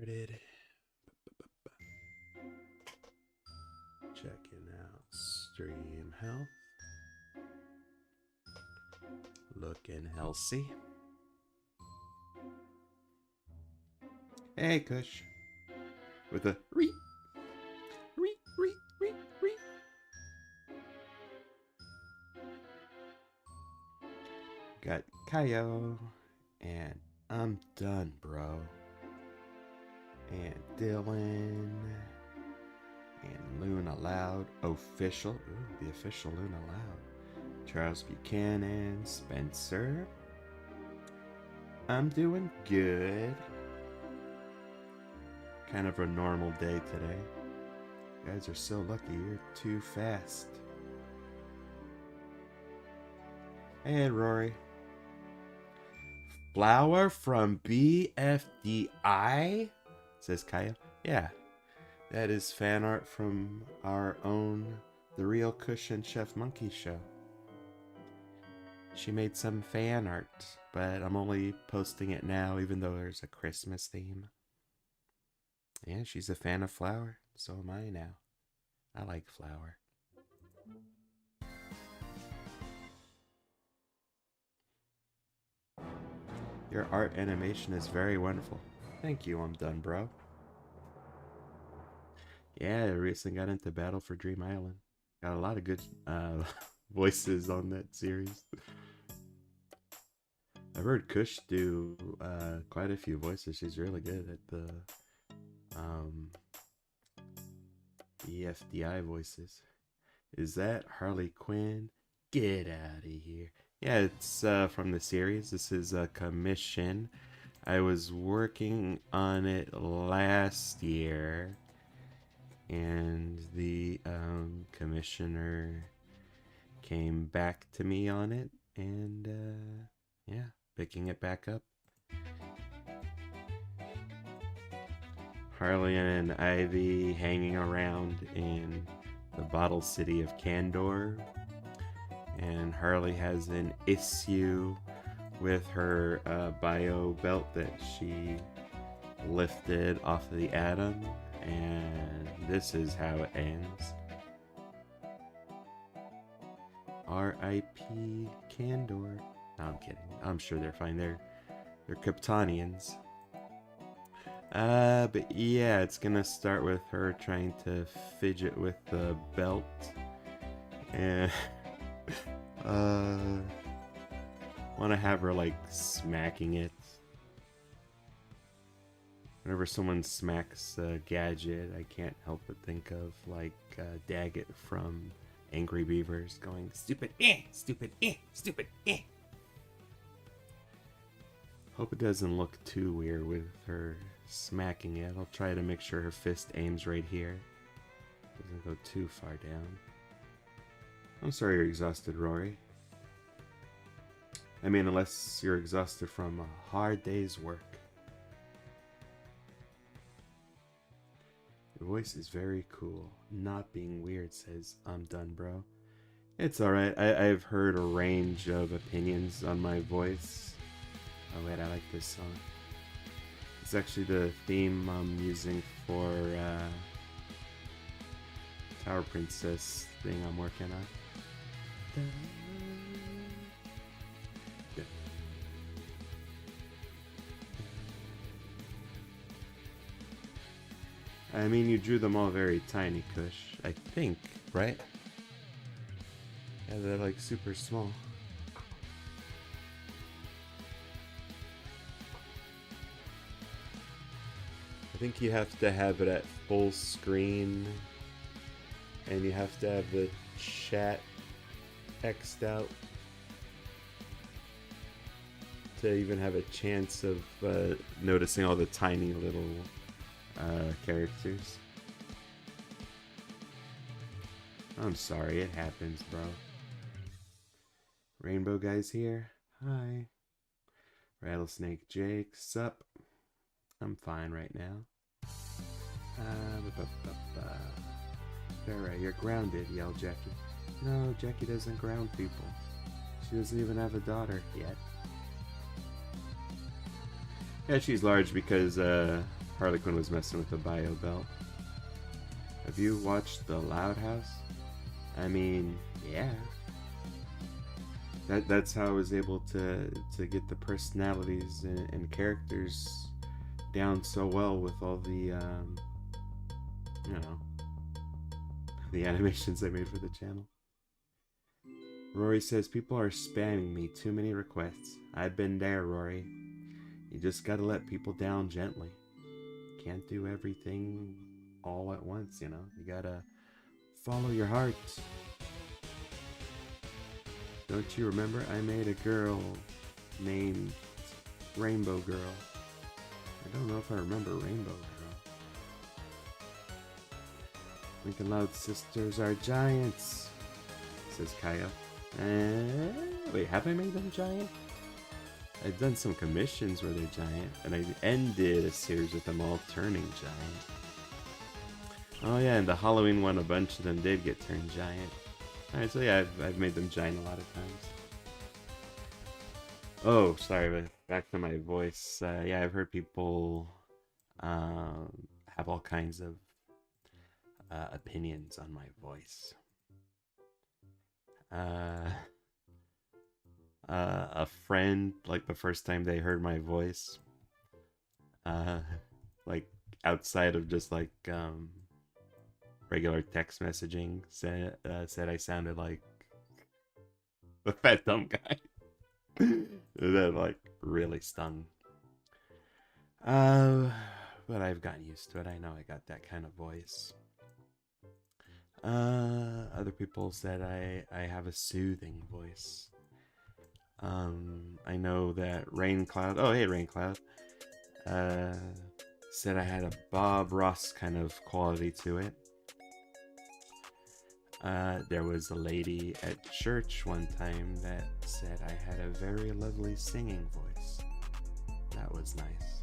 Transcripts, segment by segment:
started. Checking out stream health. Looking healthy. Hey, Kush. With a re. Got Kaio. And I'm done, bro. And Dylan. And Luna Loud. Official. Ooh, the official Luna Loud. Charles Buchanan. Spencer. I'm doing good. Kind of a normal day today. You guys are so lucky. You're too fast. Hey, Rory. Flower from BFDI? Says Kaya. Yeah. That is fan art from our own The Real Cushion Chef Monkey show. She made some fan art, but I'm only posting it now even though there's a Christmas theme. Yeah, she's a fan of Flower. So am I now. I like Flower. Your art animation is very wonderful. Thank you, I'm done, bro. Yeah, I recently got into Battle for Dream Island. Got a lot of good voices on that series. I've heard Kush do quite a few voices. She's really good at the EFDI voices. Is that Harley Quinn? Get out of here. Yeah, it's from the series. This is a commission. I was working on it last year, and the commissioner came back to me on it, and yeah, picking it back up. Harley and Ivy hanging around in the bottle city of Candor, and Harley has an issue with her bio belt that she lifted off of the atom, and this is how it ends. R.I.P. Candor. No, I'm kidding. I'm sure they're fine. They're Kryptonians. But yeah, it's gonna start with her trying to fidget with the belt, and want to have her like smacking it. Whenever someone smacks a gadget, I can't help but think of like Daggett from Angry Beavers going, "Stupid, stupid, stupid, Hope it doesn't look too weird with her smacking it. I'll try to make sure her fist aims right here. Doesn't go too far down. I'm sorry you're exhausted, Rory. I mean, unless you're exhausted from a hard day's work. Your voice is very cool. Not being weird, says I'm done, bro. It's alright. I've heard a range of opinions on my voice. Oh wait, I like this song. It's actually the theme I'm using for Tower Princess thing I'm working on. I mean, you drew them all very tiny, Kush. I think, right? Yeah, they're like super small. I think you have to have it at full screen, and you have to have the chat X'd out to even have a chance of noticing all the tiny little characters. I'm sorry, it happens, bro. Rainbow Guy's here. Hi. Rattlesnake Jake, sup? I'm fine right now. Alright, you're grounded, yelled Jackie. No, Jackie doesn't ground people. She doesn't even have a daughter yet. Yeah, she's large because Harley Quinn was messing with the bio belt. Have you watched The Loud House? I mean, yeah. That's how I was able to get the personalities and characters down so well with all the you know, the animations I made for the channel. Rory says people are spamming me, too many requests. I've been there, Rory. You just gotta let people down gently. Can't do everything all at once, you know. You gotta follow your heart. Don't you remember I made a girl named Rainbow Girl? I don't know if I remember Rainbow Girl. Lincoln Loud sisters are giants, says Kaya. Wait, have I made them giant? I've done some commissions where they're giant, and I ended a series with them all turning giant. Oh yeah, and the Halloween one, a bunch of them did get turned giant. Alright, so yeah, I've made them giant a lot of times. Oh, sorry, but back to my voice. Yeah, I've heard people have all kinds of opinions on my voice. A friend, like the first time they heard my voice, like outside of just like regular text messaging, said I sounded like the fat dumb guy. That like really stung. But I've gotten used to it. I know I got that kind of voice. Other people said I have a soothing voice. I know that Raincloud, oh hey Raincloud, said I had a Bob Ross kind of quality to it. There was a lady at church one time that said I had a very lovely singing voice. That was nice.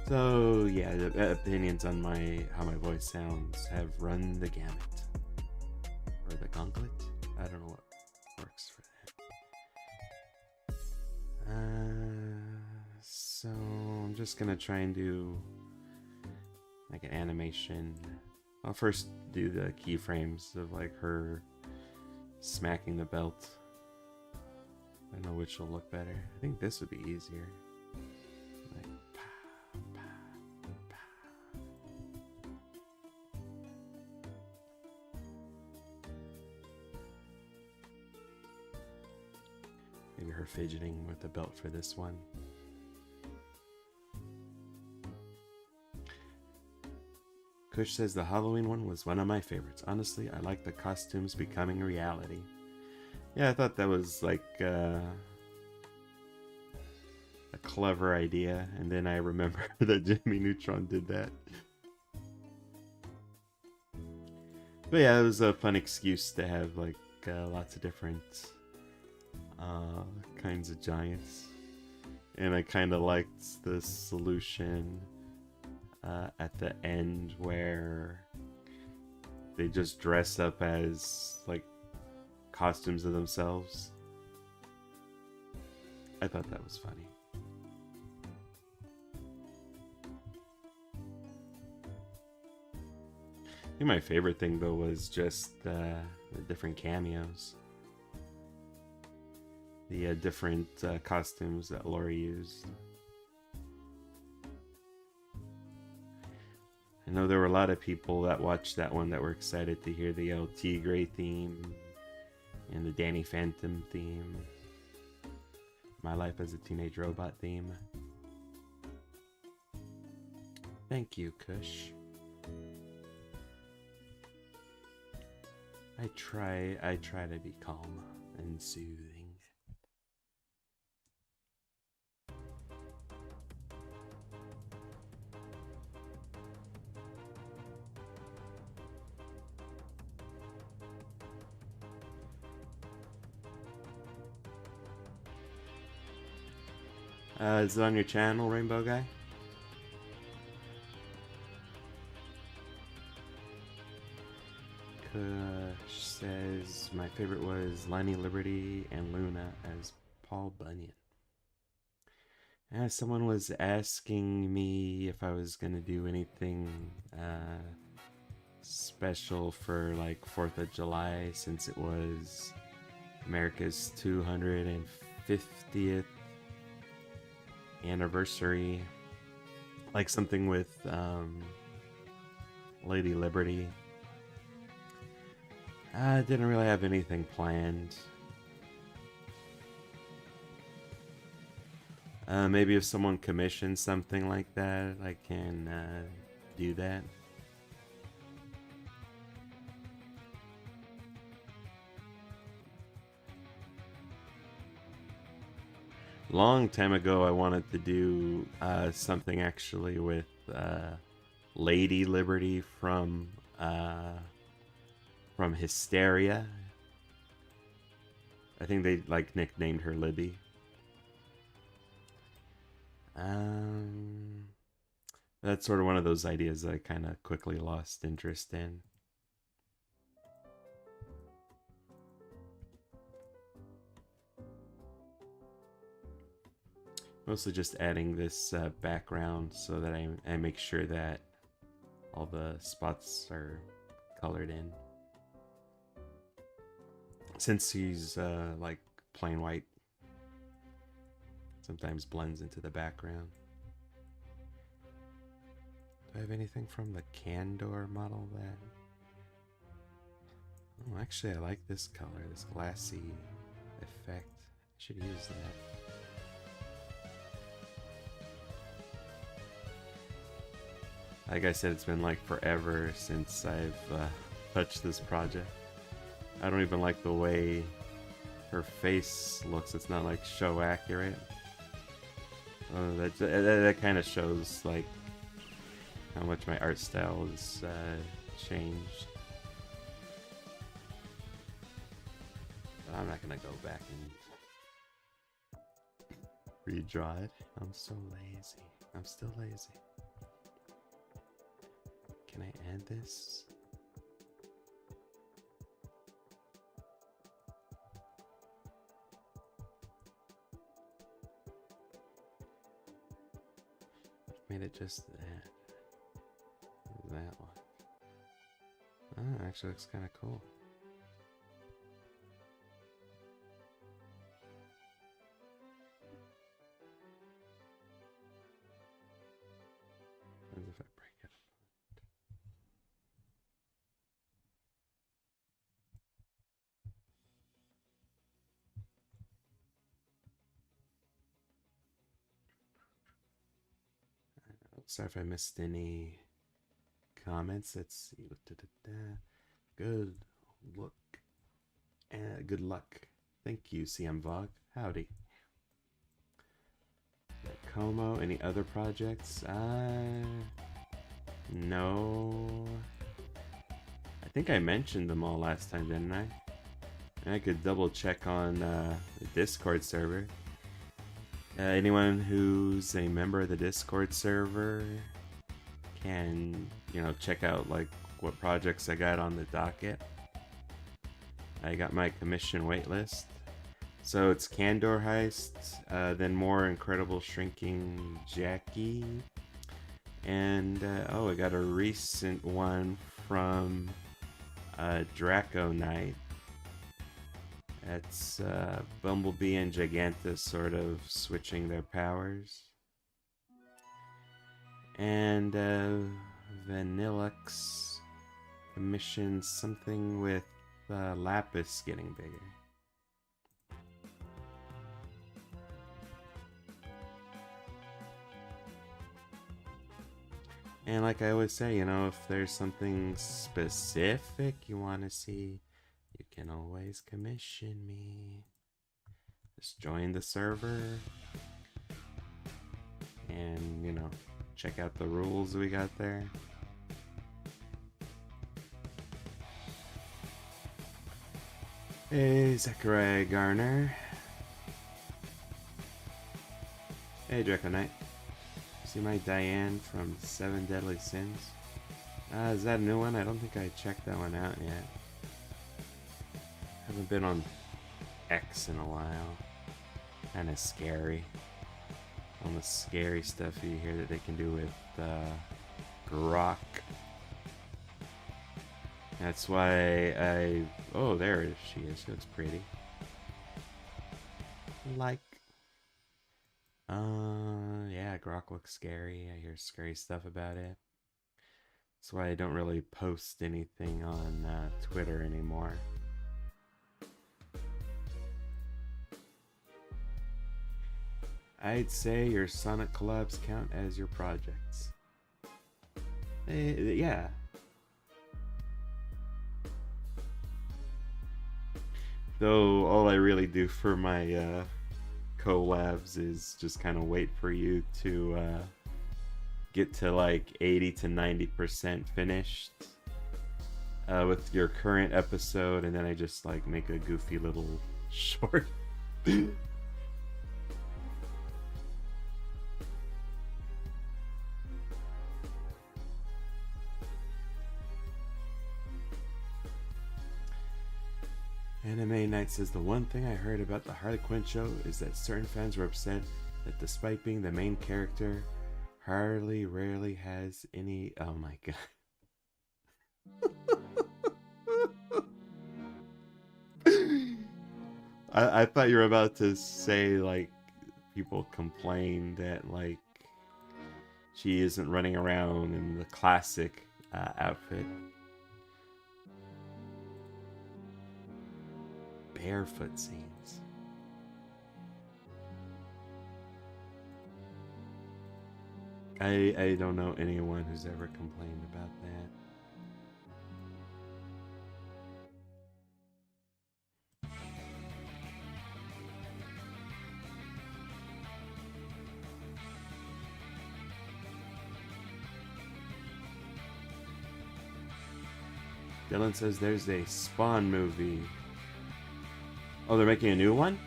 So yeah, the opinions on how my voice sounds have run the gamut. Or the gauntlet? I don't know what works for that. So I'm just gonna try and do like an animation. I'll first do the keyframes of like her smacking the belt. I don't know which will look better. I think this would be easier. Like, pow, pow, pow. Maybe her fidgeting with the belt for this one. Kush says the Halloween one was one of my favorites. Honestly, I like the costumes becoming a reality. Yeah, I thought that was like a clever idea, and then I remember that Jimmy Neutron did that. But yeah, it was a fun excuse to have like lots of different kinds of giants. And I kind of liked the solution at the end where they just dress up as like costumes of themselves. I thought that was funny. I think my favorite thing though was just the different cameos. The different costumes that Lori used. I know there were a lot of people that watched that one that were excited to hear the El Tigre theme and the Danny Phantom theme. My Life as a Teenage Robot theme. Thank you, Kush. I try to be calm and soothing. Is it on your channel, Rainbow Guy? Kush says my favorite was Lani Liberty and Luna as Paul Bunyan. Someone was asking me if I was gonna do anything special for like 4th of July, since it was America's 250th anniversary. Like something with Lady Liberty. I didn't really have anything planned. Maybe if someone commissions something like that, I can do that. Long time ago, I wanted to do something actually with Lady Liberty from Hysteria. I think they like nicknamed her Libby. That's sort of one of those ideas that I kind of quickly lost interest in. Mostly just adding this background so that I make sure that all the spots are colored in. Since he's like plain white, sometimes blends into the background. Do I have anything from the Candor model that... Oh, actually I like this color, this glassy effect. I should use that. Like I said, it's been like forever since I've touched this project. I don't even like the way her face looks. It's not like show accurate. That kind of shows like how much my art style has changed. But I'm not gonna go back and redraw it. I'm so lazy. I'm still lazy. Can I add this? Made it just that. That one. Oh, actually looks kind of cool. What if I break it? Sorry if I missed any comments. Let's see. Good look. Good luck. Thank you, CM Vog. Howdy. Como, any other projects? No. I think I mentioned them all last time, didn't I? I could double check on the Discord server. Anyone who's a member of the Discord server can, check out like what projects I got on the docket. I got my commission waitlist. So it's Candor Heist, then more Incredible Shrinking Jackie, and I got a recent one from Draco Knight. That's Bumblebee and Gigantus sort of switching their powers. And Vanillux commissioned something with Lapis getting bigger. And like I always say, if there's something specific you want to see, you can always commission me. Just join the server and, check out the rules we got there. Hey, Zachariah Garner. Hey, Draco Knight. See my Diane from 7 Deadly Sins? Is that a new one? I don't think I checked that one out yet. Haven't been on X in a while. Kinda scary. on the scary stuff you hear that they can do with Grok. That's why oh, there she is. She looks pretty. Like, yeah, Grok looks scary. I hear scary stuff about it. That's why I don't really post anything on Twitter anymore. I'd say your Sonic collabs count as your projects. Yeah. Though all I really do for my collabs is just kind of wait for you to get to like 80 to 90% finished with your current episode, and then I just like make a goofy little short. Anime Night says, the one thing I heard about the Harley Quinn show is that certain fans were upset that despite being the main character, Harley rarely has any... Oh my god. I thought you were about to say, like, people complain that, like, she isn't running around in the classic outfit. Barefoot scenes. I don't know anyone who's ever complained about that. Dylan says there's a Spawn movie. Oh, they're making a new one?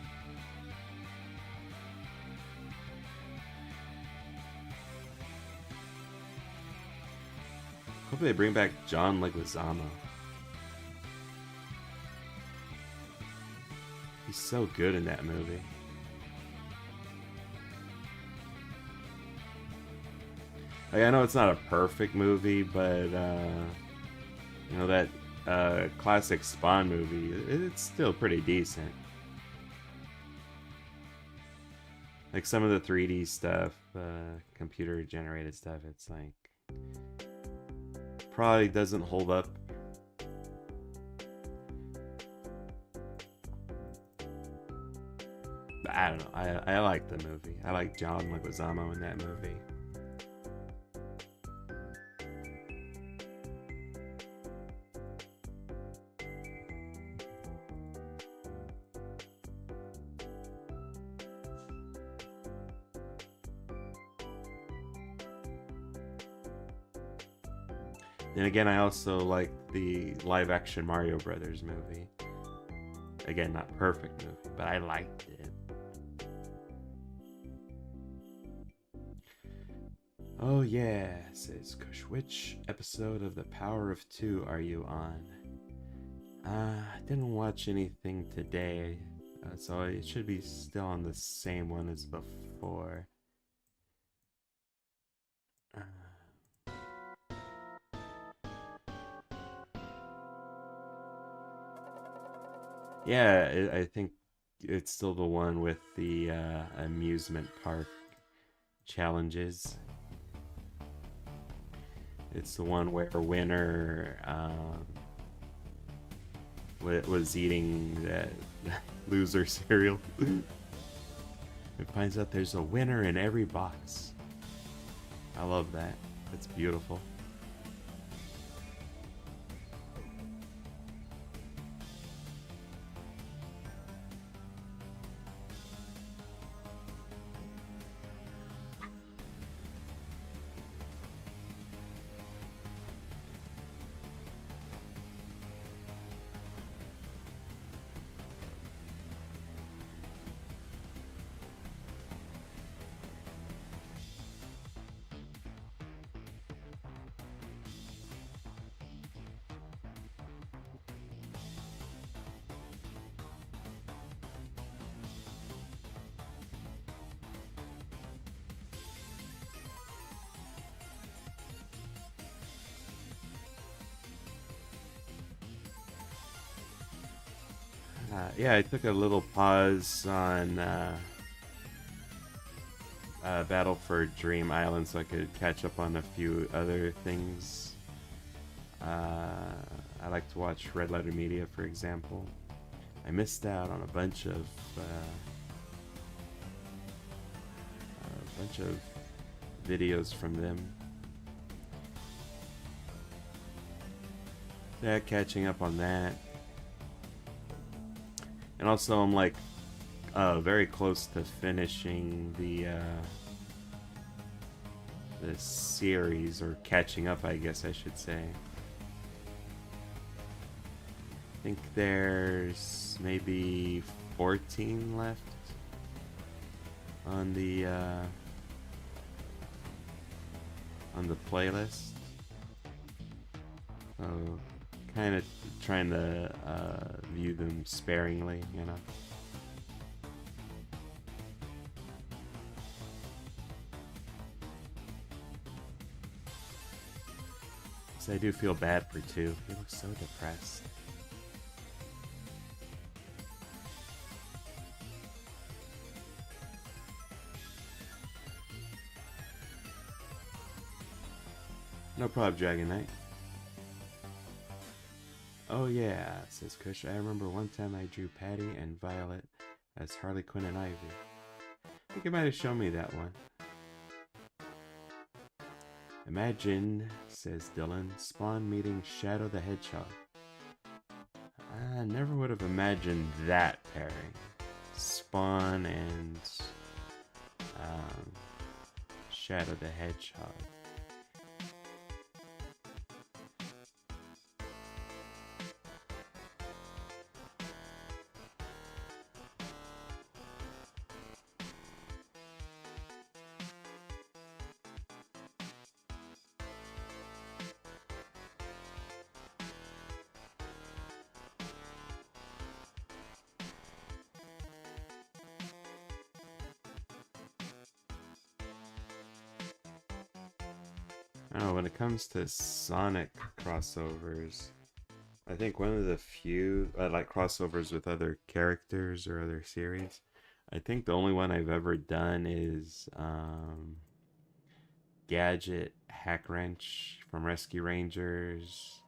Hope they bring back John Leguizamo. He's so good in that movie. Like, I know it's not a perfect movie, but you know, that classic Spawn movie, it's still pretty decent. Like some of the 3D stuff, computer generated stuff, it's like probably doesn't hold up. But I don't know, I like the movie. I like John Leguizamo in that movie. And again, I also like the live-action Mario Brothers movie. Again, not perfect movie, but I liked it. Oh yeah, says Kush. Which episode of The Power of Two are you on? I didn't watch anything today, so it should be still on the same one as before. Yeah, I think it's still the one with the amusement park challenges. It's the one where winner was eating that loser cereal. It finds out there's a winner in every box. I love that. That's beautiful. Yeah, I took a little pause on Battle for Dream Island so I could catch up on a few other things. I like to watch Red Letter Media, for example. I missed out on a bunch of videos from them. Yeah, catching up on that. And also, I'm like very close to finishing the series, or catching up, I guess I should say. I think there's maybe 14 left on the playlist. So kind of trying to view them sparingly, you know. So I do feel bad for 2. He looks so depressed. No problem, Dragon Knight. Oh yeah, says Kush. I remember one time I drew Patty and Violet as Harley Quinn and Ivy. I think you might have shown me that one. Imagine, says Dylan, Spawn meeting Shadow the Hedgehog. I never would have imagined that pairing. Spawn and Shadow the Hedgehog. I don't know, when it comes to Sonic crossovers, I think one of the few, like crossovers with other characters or other series, I think the only one I've ever done is Gadget, Hack Wrench from Rescue Rangers,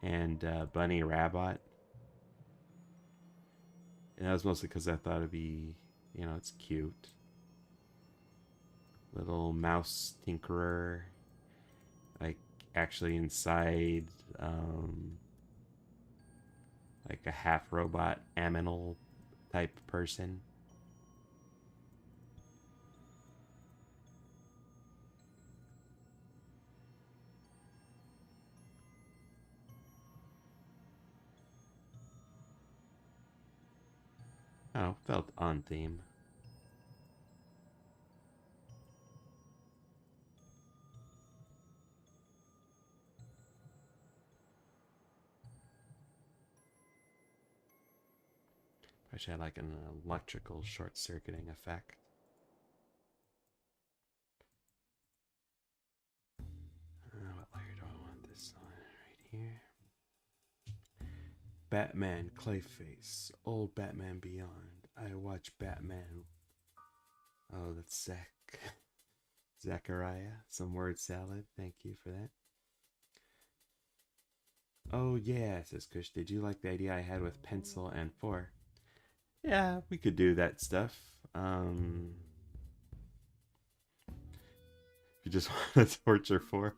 and Bunny Rabbit. And that was mostly because I thought it'd be, you know, it's cute. Little mouse tinkerer, like actually inside like a half robot aminal type person. Oh, felt on theme. Wish I had like an electrical short circuiting effect. What layer do I want this on? Right here. Batman, Clayface, old Batman Beyond. I watch Batman. Oh, that's Zach. Zachariah. Some word salad. Thank you for that. Oh yeah, says Kush. Did you like the idea I had with pencil and 4? Yeah, we could do that stuff. If you just want to torture 4.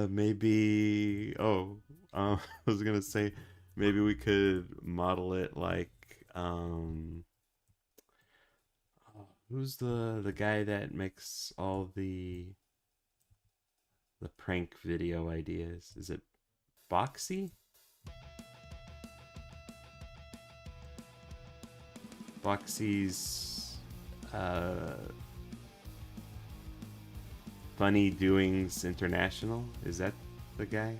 Maybe. Oh, I was gonna say maybe we could model it like who's the guy that makes all the prank video ideas? Is it Foxy? Foxy's Funny Doings International? Is that the guy?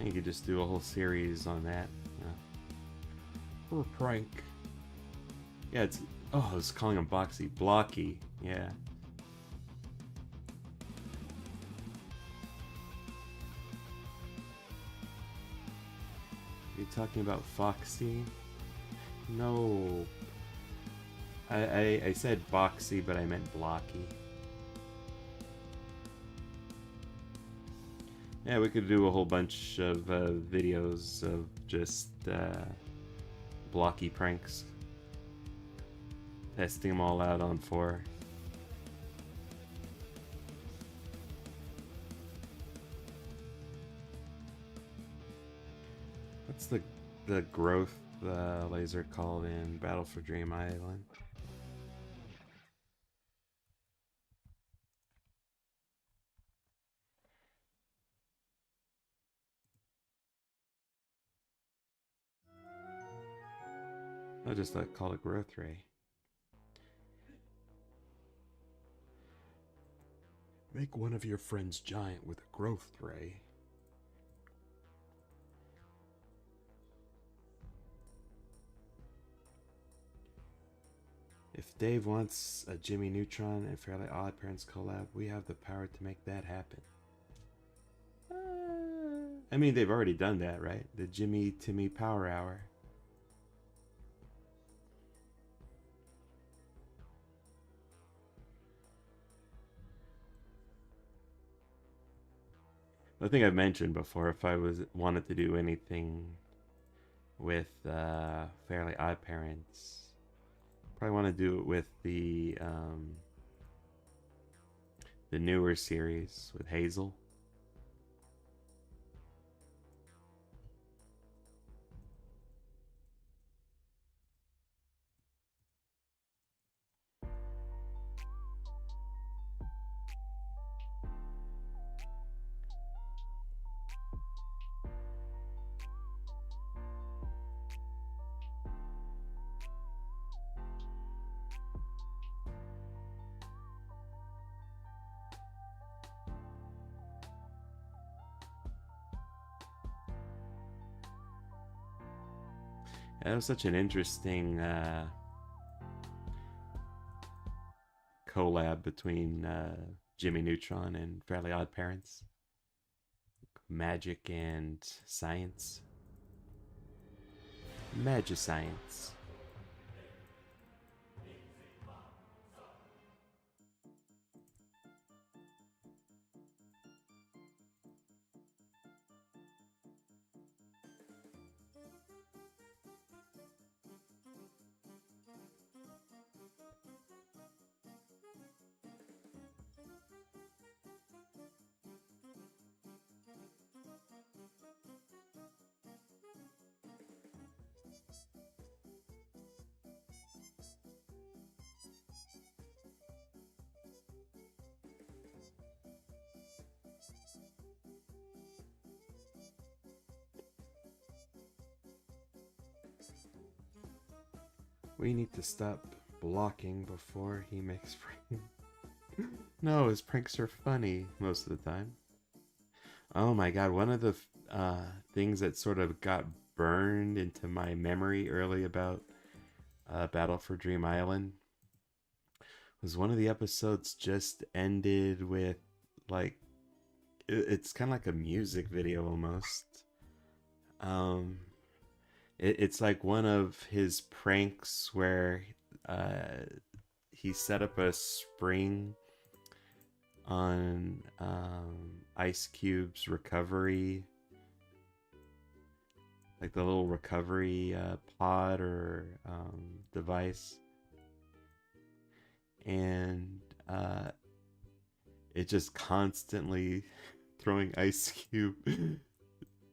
You could just do a whole series on that. Or prank. Yeah, it's... Oh, I was calling him Boxy. Blocky. Yeah. You're talking about Foxy? No. I said Boxy, but I meant Blocky. Yeah, we could do a whole bunch of videos of just Blocky pranks. Testing them all out on 4. What's the growth laser called in Battle for Dream Island? I just call it growth ray. Make one of your friends giant with a growth ray. If Dave wants a Jimmy Neutron and Fairly Odd Parents collab, we have the power to make that happen. I mean, they've already done that, right? The Jimmy Timmy Power Hour. I think I've mentioned before, if I wanted to do anything with Fairly Odd Parents, probably want to do it with the newer series with Hazel. That was such an interesting collab between Jimmy Neutron and Fairly Odd Parents. Magic and science. Magiscience. We need to stop blocking before he makes pranks. No, his pranks are funny most of the time. Oh my god, one of the things that sort of got burned into my memory early about Battle for Dream Island was one of the episodes just ended with, like, it's kind of like a music video almost. It's like one of his pranks where he set up a spring on Ice Cube's recovery, like the little recovery pod or device, and it just constantly throwing Ice Cube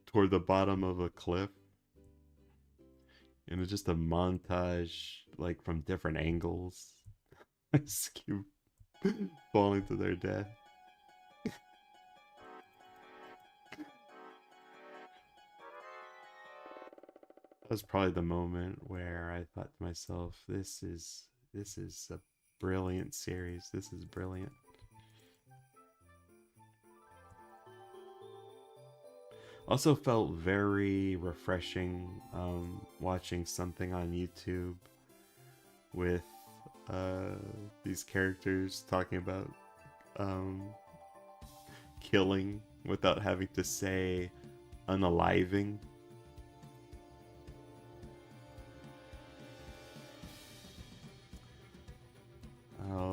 toward the bottom of a cliff. And it's just a montage, like, from different angles. Ice Cube falling to their death. That was probably the moment where I thought to myself, this is a brilliant series. This is brilliant. Also felt very refreshing watching something on YouTube with these characters talking about um, killing without having to say unaliving.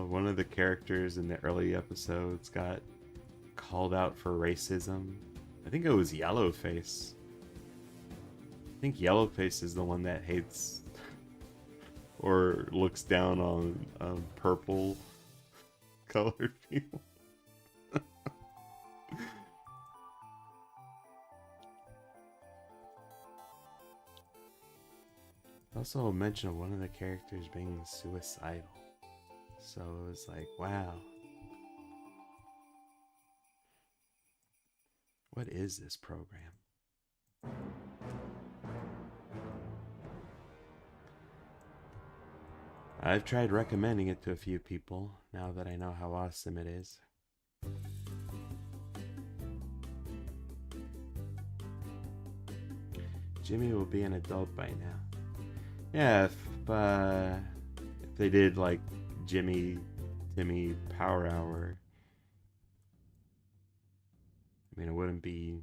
One of the characters in the early episodes got called out for racism. I think it was Yellowface. I think Yellowface is the one that hates or looks down on purple colored people. Also a mention of one of the characters being suicidal. So it was like, wow. What is this program? I've tried recommending it to a few people now that I know how awesome it is. Jimmy will be an adult by now. Yeah, if they did like Timmy Power Hour, I mean, it wouldn't be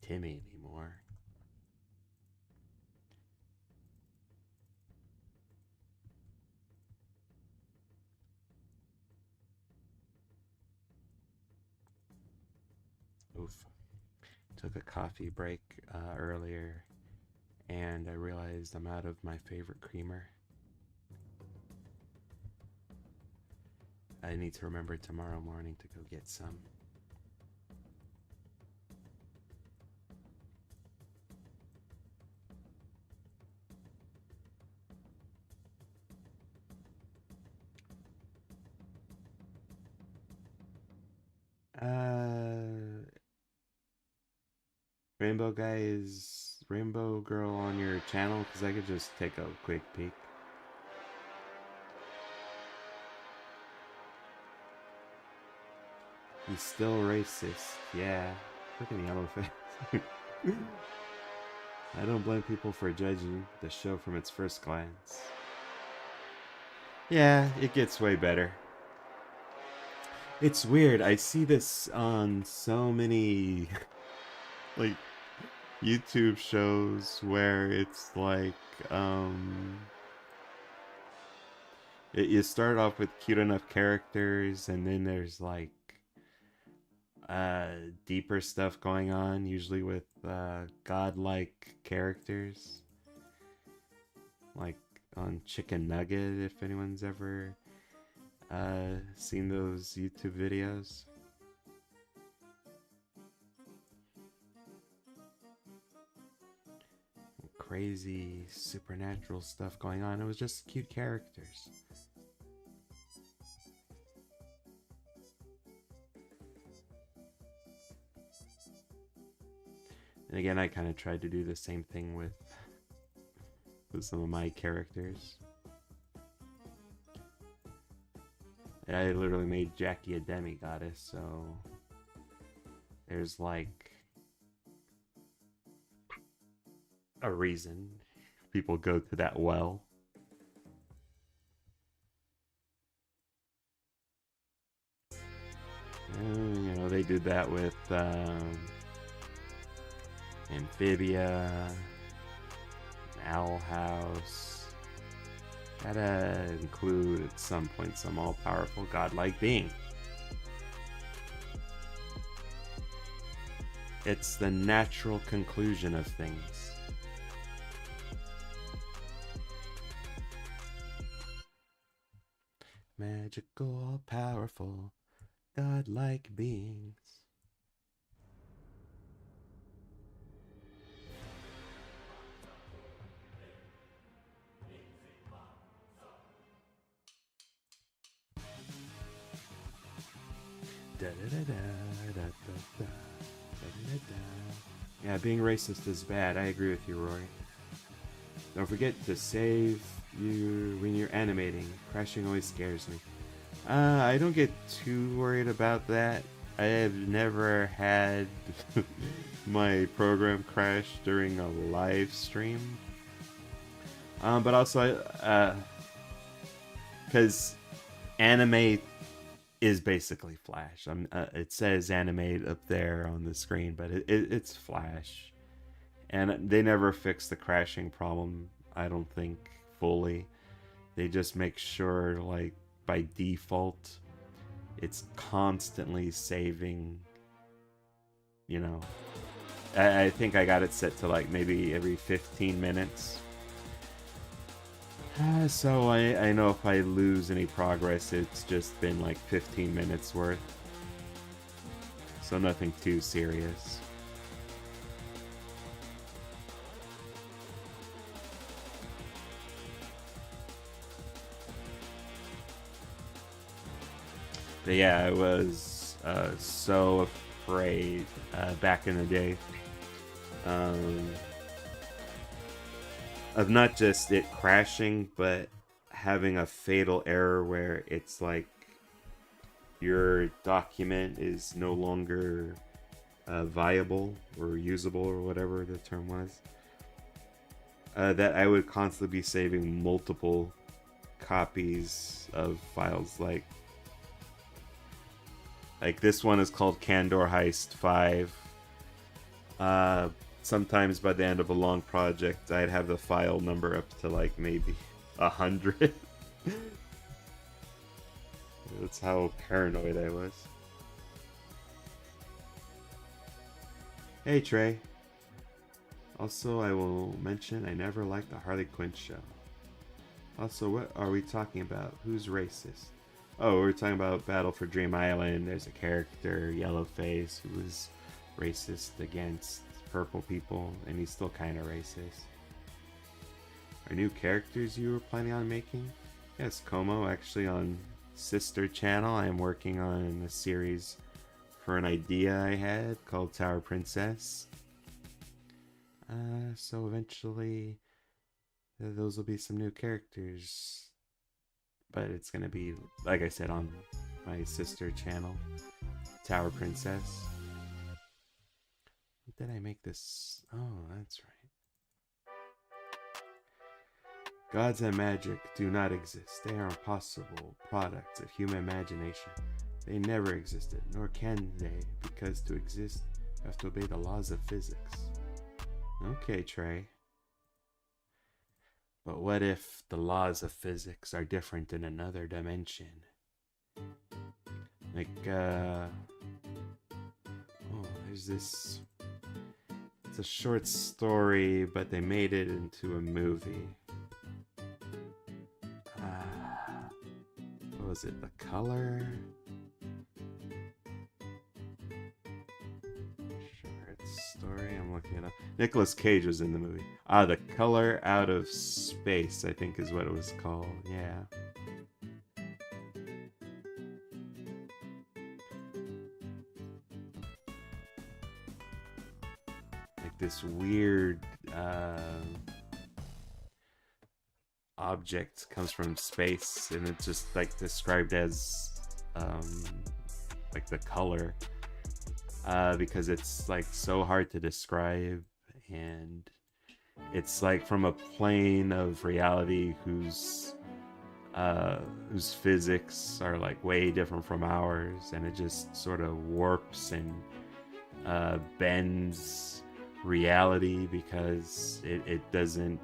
Timmy anymore. Oof. Took a coffee break earlier, and I realized I'm out of my favorite creamer. I need to remember tomorrow morning to go get some. Rainbow guy, is Rainbow girl on your channel? Because I could just take a quick peek. He's still racist. Yeah. Freaking Yellowface. I don't blame people for judging the show from its first glance. Yeah, it gets way better. It's weird. I see this on so many like YouTube shows where it's like you start off with cute enough characters, and then there's like deeper stuff going on, usually with godlike characters, like on Chicken Nugget, if anyone's ever seen those YouTube videos. Crazy supernatural stuff going on. It was just cute characters. And again, I kind of tried to do the same thing with some of my characters. I literally made Jackie a demigoddess, so there's like a reason people go to that well. And, you know, they did that with Amphibia, Owl House. Gotta include at some point some all-powerful godlike being. It's the natural conclusion of things. Magical, all-powerful, godlike beings. Yeah, being racist is bad. I agree with you, Rory. Don't forget to save you when you're animating. Crashing always scares me. I don't get too worried about that. I have never had my program crash during a live stream. But also, because anime is basically Flash. It says animate up there on the screen, but it's Flash. And they never fix the crashing problem, I don't think, fully. They just make sure, like, by default, it's constantly saving, you know. I think I got it set to, like, maybe every 15 minutes. So I know if I lose any progress, it's just been like 15 minutes worth. So nothing too serious. But yeah, I was so afraid back in the day um, of not just it crashing, but having a fatal error where it's like your document is no longer viable or usable or whatever the term was. That I would constantly be saving multiple copies of files. Like this one is called Candor Heist 5. Uh, Sometimes by the end of a long project, I'd have the file number up to like maybe 100. That's how paranoid I was. Hey Trey. Also, I will mention I never liked the Harley Quinn show. Also, what are we talking about? Who's racist? Oh, we're talking about Battle for Dream Island. There's a character, Yellowface, who was racist against purple people, and he's still kind of racist. Are new characters you were planning on making? Yes, Como, actually on Sister Channel, I am working on a series for an idea I had called Tower Princess. So eventually, those will be some new characters. But it's gonna be, like I said, on my sister channel, Tower Princess. Did I make this? Oh, that's right. Gods and magic do not exist. They are impossible products of human imagination. They never existed, nor can they, because to exist, you have to obey the laws of physics. Okay, Trey. But what if the laws of physics are different in another dimension? Like, oh, there's this. It's a short story, but they made it into a movie. What was it? The Color? Short story. I'm looking it up. Nicolas Cage was in the movie. The Color Out of Space, I think is what it was called. Yeah. Like this weird object comes from space, and it's just like described as like the color, because it's like so hard to describe, and it's like from a plane of reality whose physics are like way different from ours, and it just sort of warps and bends reality because it doesn't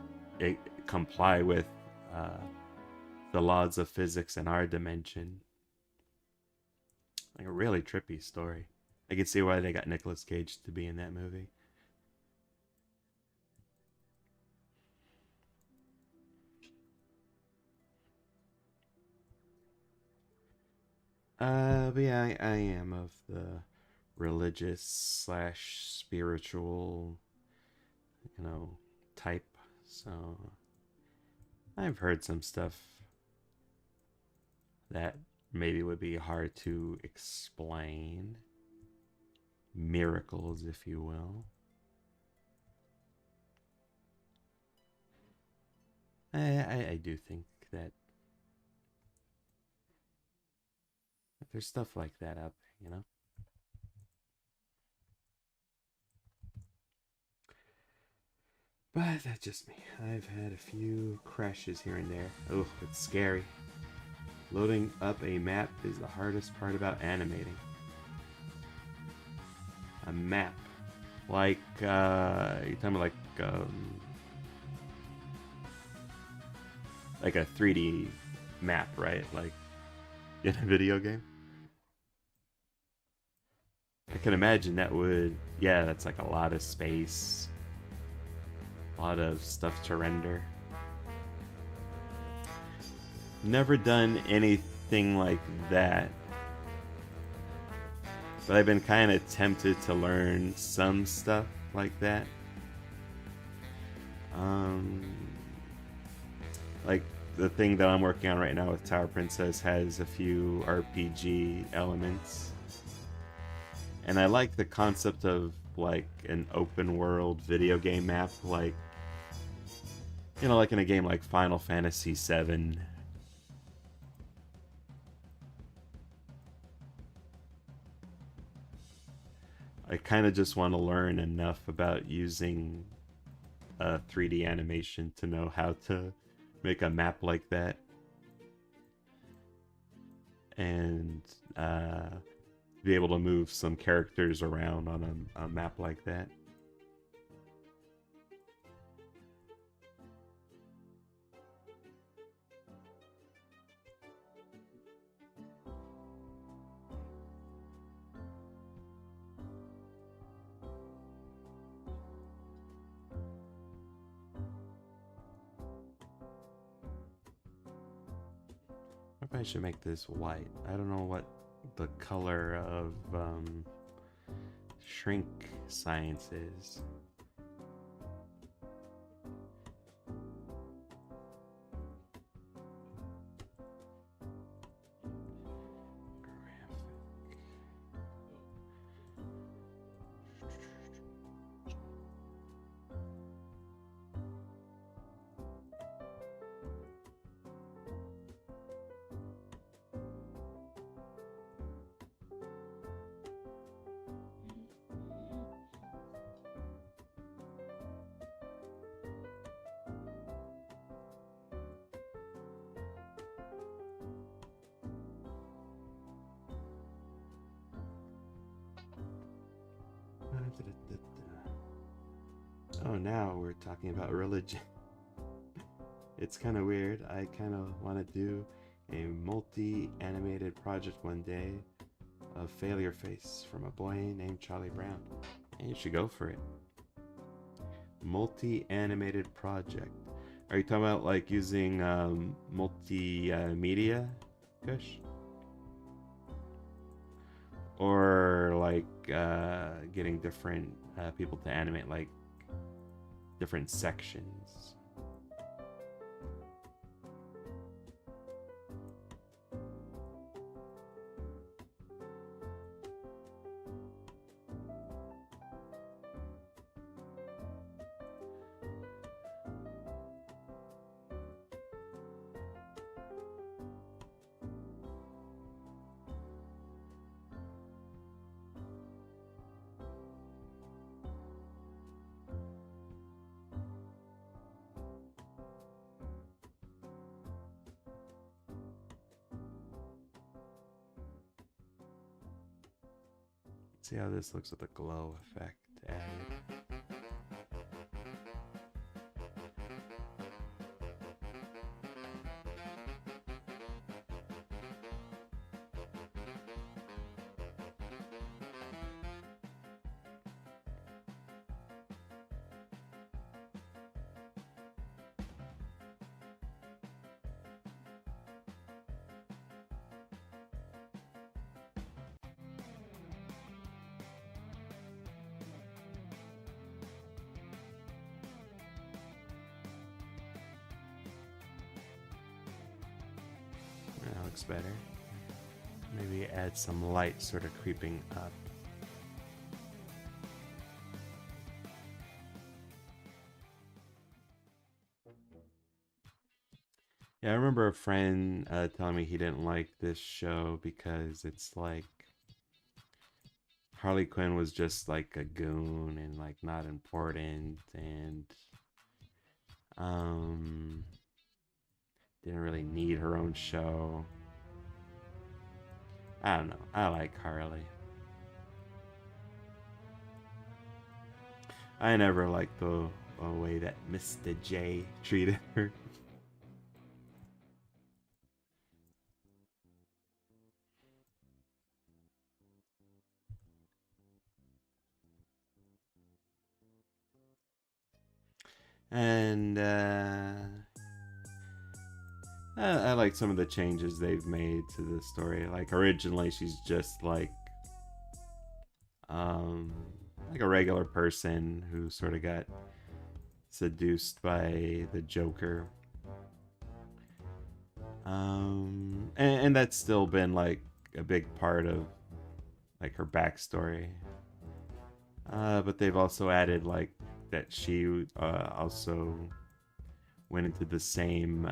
comply with the laws of physics in our dimension. Like a really trippy story. I can see why they got Nicolas Cage to be in that movie. But yeah, I am of the religious slash spiritual, you know, type. So I've heard some stuff that maybe would be hard to explain. Miracles, if you will. I do think that there's stuff like that out there, you know? But that's just me. I've had a few crashes here and there. Oh, it's scary. Loading up a map is the hardest part about animating. A map. Like, you're talking about like a 3D map, right? Like in a video game? I can imagine that would, yeah, that's like a lot of space, a lot of stuff to render. Never done anything like that, but I've been kind of tempted to learn some stuff like that. Um, like the thing that I'm working on right now with Tower Princess has a few RPG elements. And I like the concept of like an open world video game map, like, you know, like in a game like Final Fantasy VII. I kind of just want to learn enough about using 3D animation to know how to make a map like that. And be able to move some characters around on a map like that. I should make this white. I don't know what the color of shrink science is. Oh, now we're talking about religion. It's kind of weird. I kind of want to do a multi-animated project one day of Failure Face from a boy named Charlie Brown. And you should go for it. Multi-animated project. Are you talking about like using multimedia, Kush? Or like getting different people to animate like different sections? See how this looks with a glow effect added. That looks better. Maybe add some light sort of creeping up. Yeah, I remember a friend telling me he didn't like this show because it's like Harley Quinn was just like a goon and like not important, and Um, didn't really need her own show. I don't know. I like Harley. I never liked the way that Mr. J treated her. And I like some of the changes they've made to the story. Like originally, she's just um, like a regular person who sort of got seduced by the Joker. And that's still been like a big part of like her backstory. But they've also added like that she also went into the same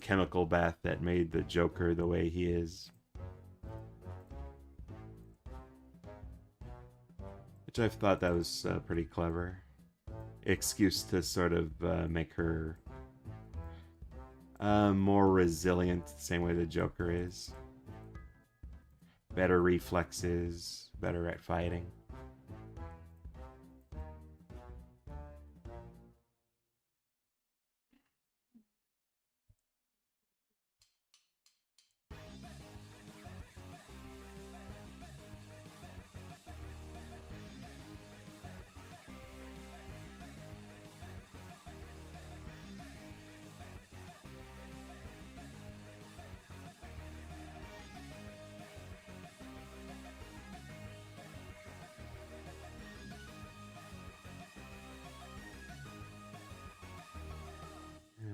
chemical bath that made the Joker the way he is, which I thought that was pretty clever. Excuse to sort of make her more resilient, the same way the Joker is. Better reflexes, better at fighting.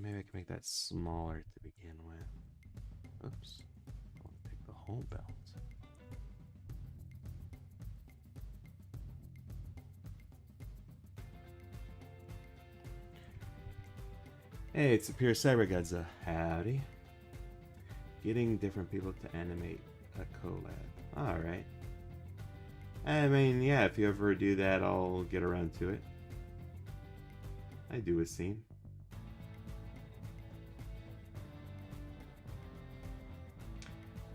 Maybe I can make that smaller to begin with. Oops. I'll take the whole belt. Hey, it's a pure Cybergodzilla. Howdy. Getting different people to animate a collab. Alright. I mean, yeah, if you ever do that, I'll get around to it. I do a scene.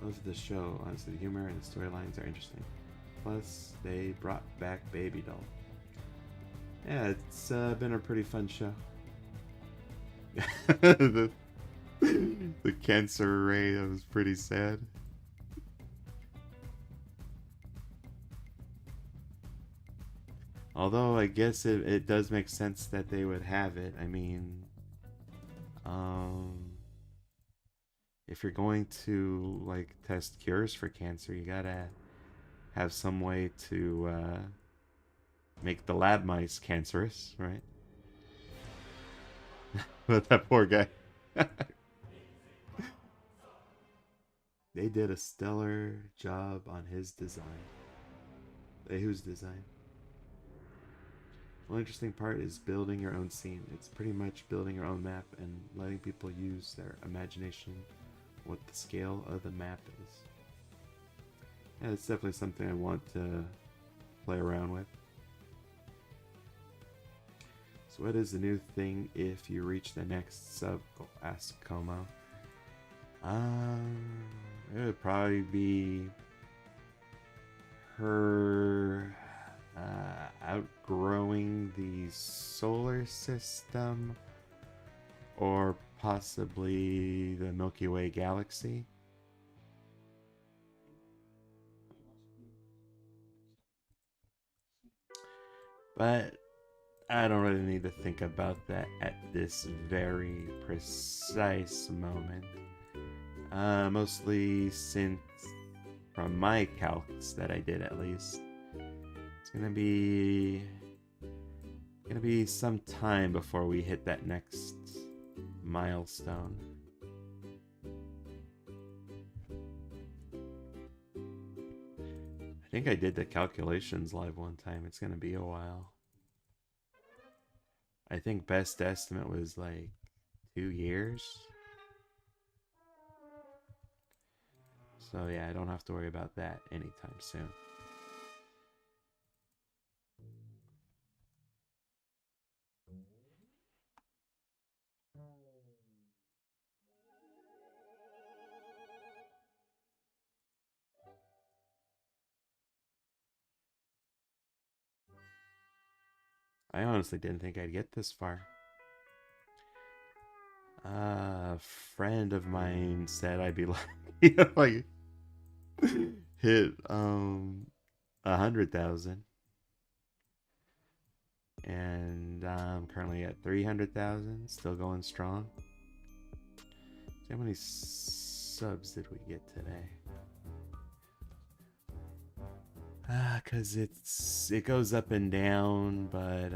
Love the show. Honestly, the humor and the storylines are interesting. Plus, they brought back Baby Doll. Yeah, it's been a pretty fun show. the, the cancer rate, that was pretty sad. Although I guess it does make sense that they would have it. I mean, um, if you're going to like test cures for cancer, you gotta have some way to make the lab mice cancerous, right? But that poor guy. They did a stellar job on his design. Whose design? One interesting part is building your own scene. It's pretty much building your own map and letting people use their imagination what the scale of the map is. Yeah, it's definitely something I want to play around with. So what is the new thing if you reach the next sub goal? Asked Como. It would probably be her outgrowing the solar system, or possibly the Milky Way galaxy. But I don't really need to think about that at this very precise moment. Mostly since, from my calcs that I did at least, it's gonna be some time before we hit that next milestone. I think I did the calculations live one time. It's gonna be a while. I think best estimate was like 2 years. So yeah, I don't have to worry about that anytime soon. I honestly didn't think I'd get this far. A friend of mine said I'd be lucky if I hit 100,000, and I'm currently at 300,000, still going strong. So how many subs did we get today? Cause it goes up and down, but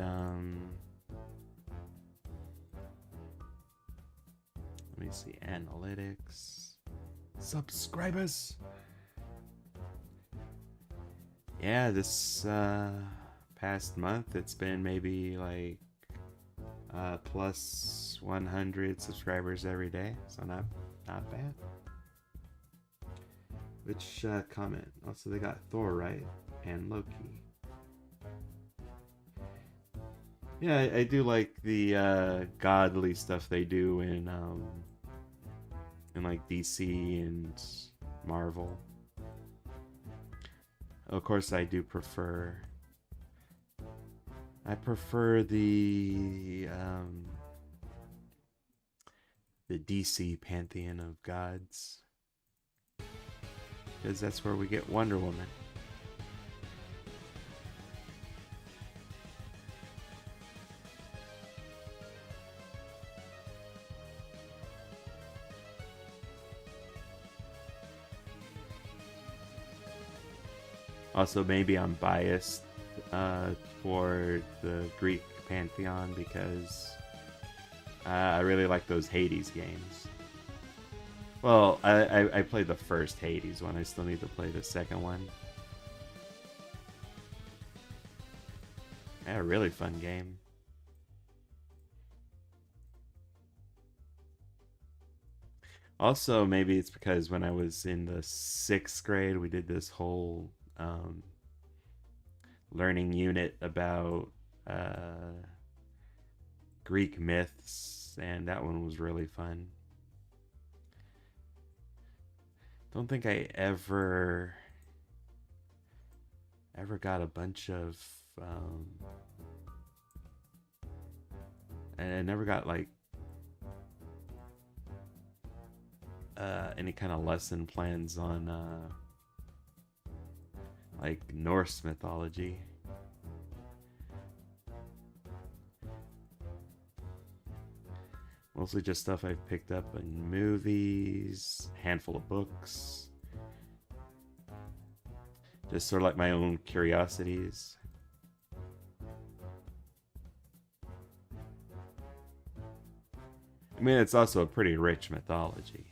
let me see, analytics, subscribers. Yeah, this past month it's been maybe like plus 100 subscribers every day, so not bad. Which comment? Also, they got Thor right and Loki. Yeah, I do like the godly stuff they do in like DC and Marvel. Of course, I do prefer. I prefer the DC pantheon of gods, because that's where we get Wonder Woman. Also, maybe I'm biased for the Greek pantheon because I really like those Hades games. Well, I played the first Hades one. I still need to play the second one. Yeah, really fun game. Also, maybe it's because when I was in the 6th grade, we did this whole learning unit about Greek myths, and that one was really fun. Don't think I ever got a bunch of and I never got like any kind of lesson plans on like Norse mythology. Mostly just stuff I've picked up in movies, handful of books. Just sort of like my own curiosities. I mean, it's also a pretty rich mythology.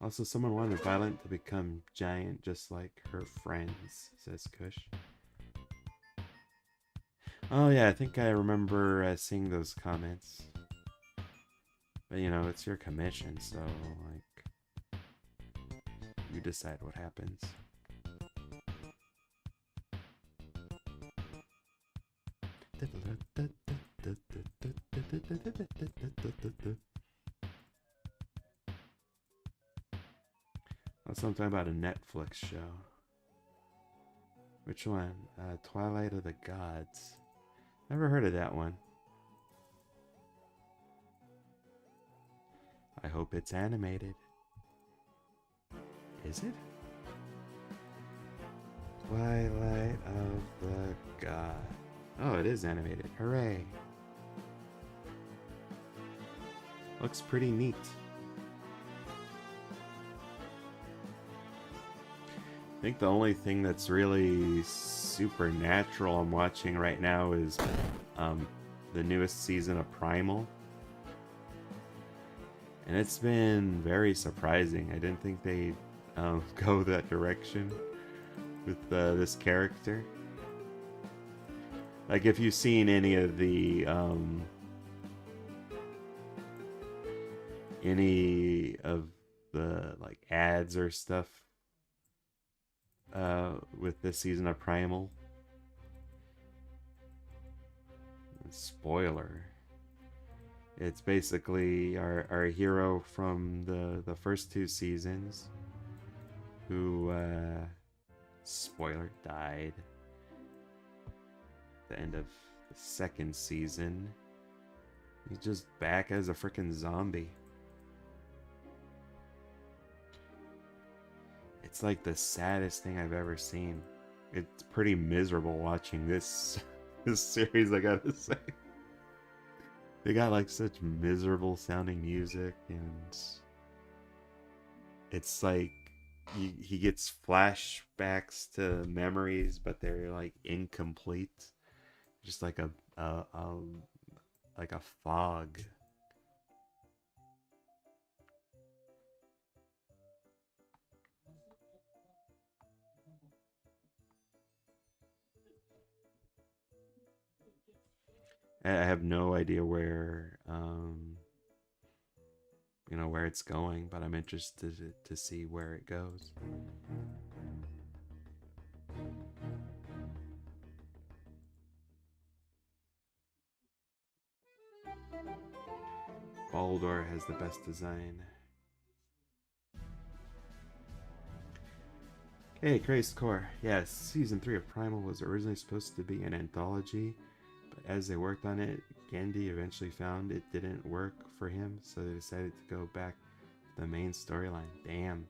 Also, someone wanted Violent to become giant just like her friends, says Kush. Oh yeah, I think I remember seeing those comments. But you know, it's your commission, so like, you decide what happens. Something about a Netflix show. Which one? Twilight of the Gods. Never heard of that one. I hope it's animated. Is it? Twilight of the God. Oh, it is animated. Hooray. Looks pretty neat. I think the only thing that's really supernatural I'm watching right now is the newest season of Primal. And it's been very surprising. I didn't think they'd go that direction with this character. Like, if you've seen any of the like ads or stuff with this season of Primal. Spoiler. It's basically our hero from the first two seasons who, spoiler, died at the end of the second season. He's just back as a freaking zombie. It's like the saddest thing I've ever seen. It's pretty miserable watching this this series, I gotta say. They got like such miserable sounding music, and it's like he gets flashbacks to memories, but they're like incomplete, just like a fog. I have no idea where where it's going, but I'm interested to see where it goes. Baldur has the best design. Hey, Christ Core. Yes, season 3 of Primal was originally supposed to be an anthology, but as they worked on it, Gandhi eventually found it didn't work for him, so they decided to go back to the main storyline. Damn.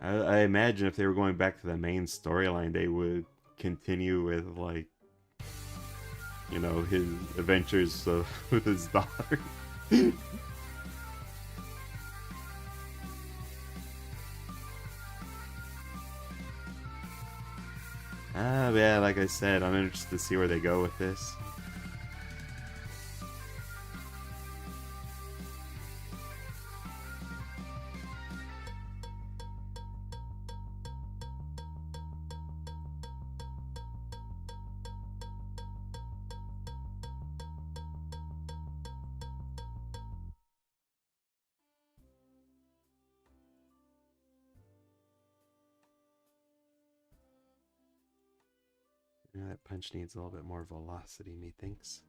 I imagine if they were going back to the main storyline, they would continue with, like, his adventures with his daughter. Yeah, like I said, I'm interested to see where they go with this. Yeah, that punch needs a little bit more velocity, methinks.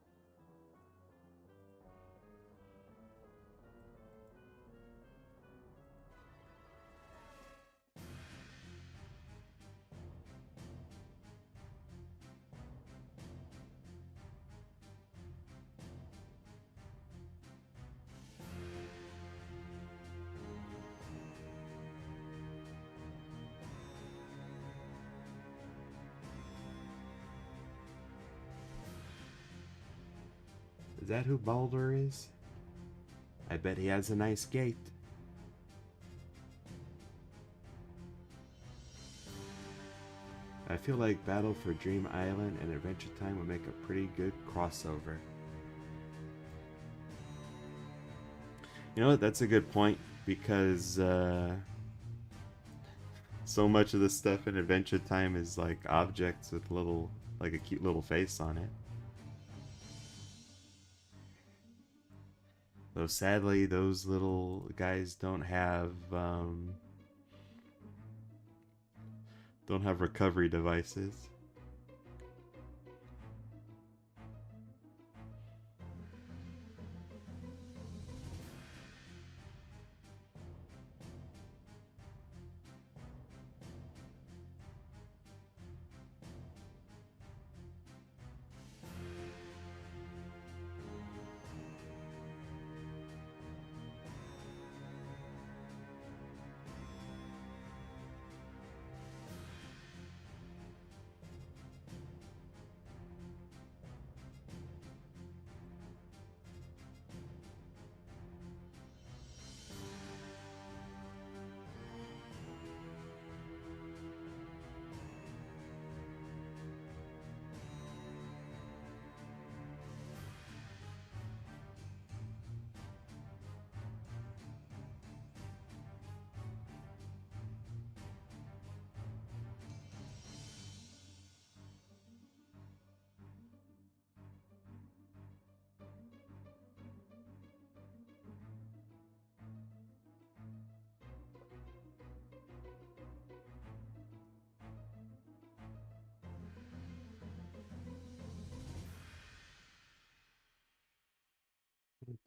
Is that who Baldur is? I bet he has a nice gait. I feel like Battle for Dream Island and Adventure Time would make a pretty good crossover. You know what? That's a good point, because so much of the stuff in Adventure Time is like objects with like a cute little face on it. Though sadly, those little guys don't have recovery devices.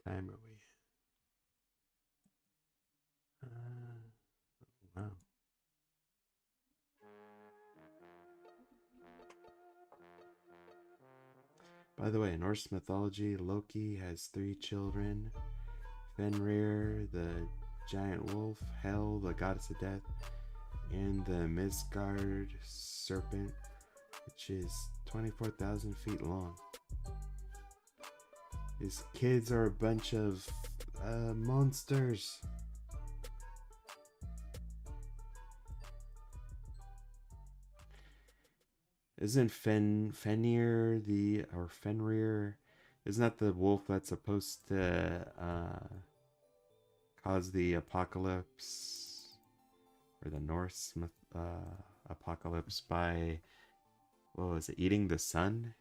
time are we at? Wow. By the way, in Norse mythology, Loki has 3 children: Fenrir, the giant wolf; Hel, the goddess of death; and the Midgard serpent, which is 24,000 feet long. His kids are a bunch of monsters. Isn't Fenrir or Fenrir? Isn't that the wolf that's supposed to cause the apocalypse, or the Norse apocalypse, by, what was it, eating the sun?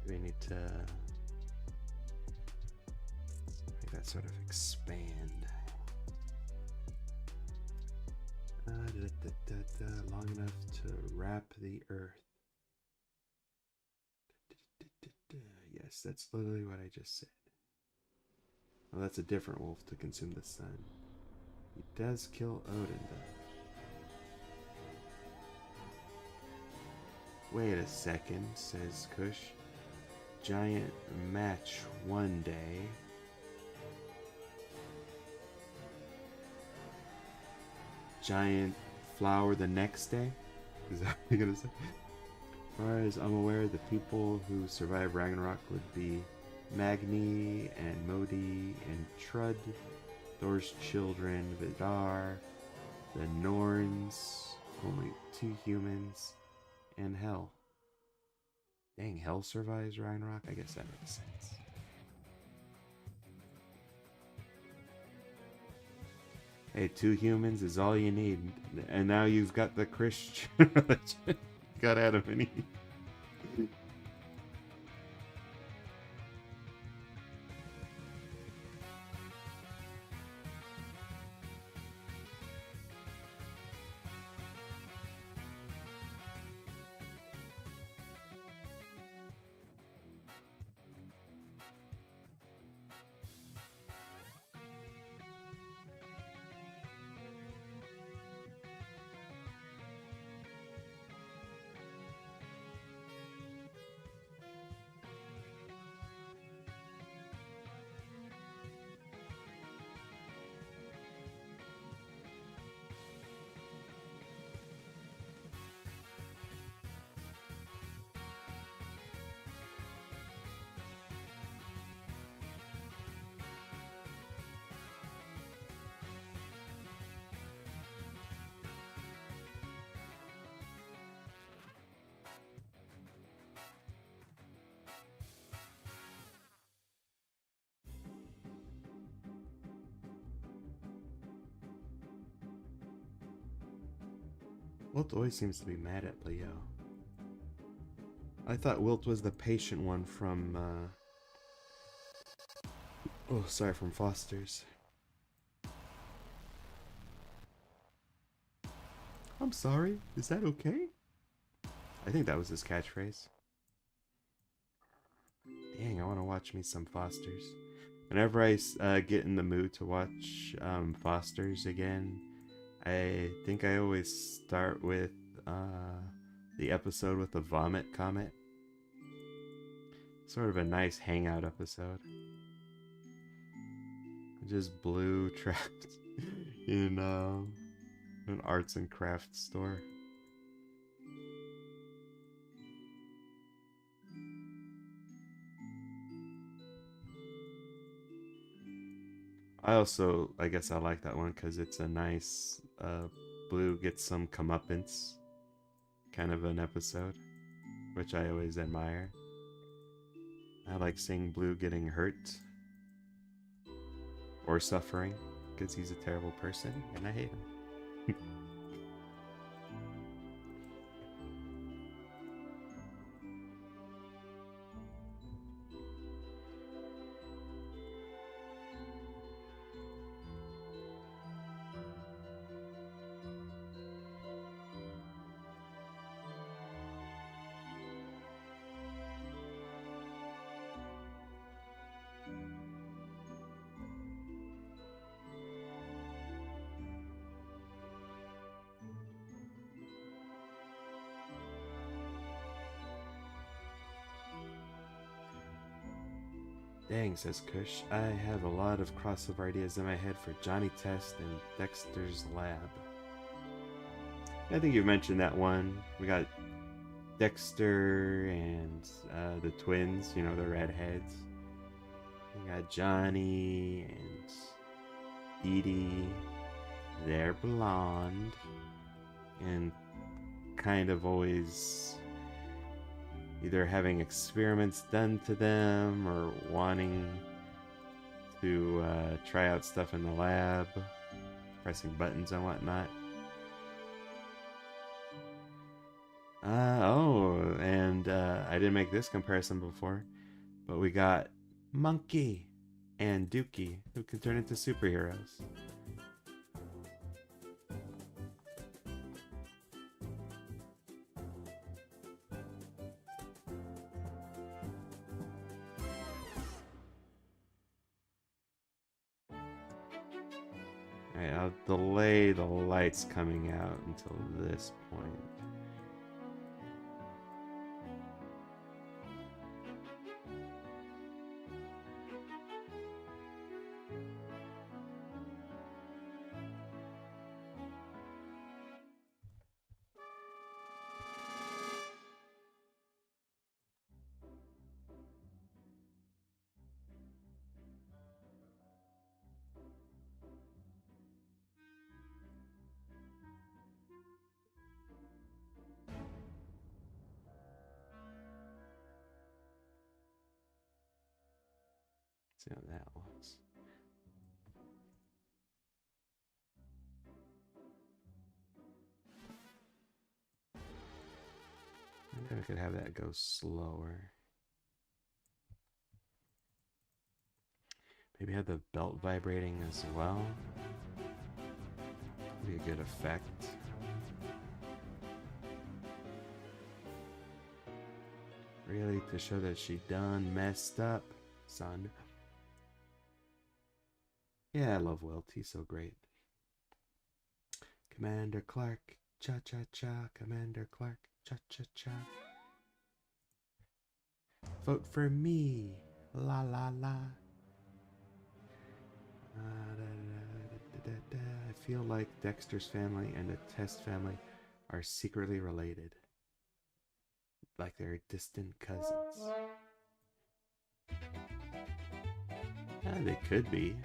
We need to make that sort of expand. Long enough to wrap the earth. Yes, that's literally what I just said. Well, that's a different wolf to consume the sun. He does kill Odin, though. Wait a second, says Kush. Giant match one day. Giant flower the next day? Is that what you're gonna say? As far as I'm aware, the people who survive Ragnarok would be Magni and Modi and Trud, Thor's children, Vidar, the Norns, only 2 humans, and Hel. Dang, Hel survives Ragnarok? I guess that makes sense. Hey, 2 humans is all you need. And now you've got the Christian religion. Got Adam and Eve. Wilt always seems to be mad at Leo. I thought Wilt was the patient one from, oh, sorry, from Foster's. I'm sorry, is that okay? I think that was his catchphrase. Dang, I want to watch me some Fosters. Whenever I get in the mood to watch Fosters again, I think I always start with the episode with the vomit comet. Sort of a nice hangout episode. Just Blue trapped in an arts and crafts store. I guess I like that one because it's a nice, Blue gets some comeuppance kind of an episode, which I always admire. I like seeing Blue getting hurt or suffering because he's a terrible person and I hate him. Dang, says Kush, I have a lot of crossover ideas in my head for Johnny Test and Dexter's Lab. I think you mentioned that one. We got Dexter and the twins, you know, the redheads. We got Johnny and Dee Dee. They're blonde and kind of always either having experiments done to them or wanting to try out stuff in the lab, pressing buttons and whatnot. I didn't make this comparison before, but we got Monkey and Dookie, who can turn into superheroes. Alright, I'll delay the lights coming out until this point. See how that looks. Maybe I could have that go slower. Maybe have the belt vibrating as well. Be a good effect. Really, to show that she done messed up, son. Yeah, I love Wilt. He's so great. Commander Clark, cha-cha-cha. Commander Clark, cha-cha-cha. Vote for me, la la la. I feel like Dexter's family and the Test family are secretly related. Like they're distant cousins. They could be.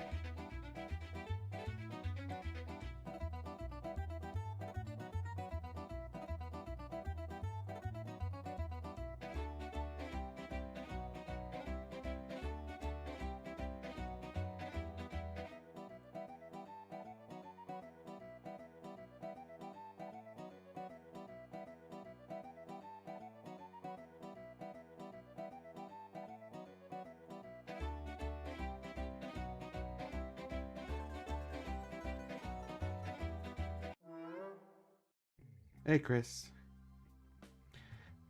Hey, Chris.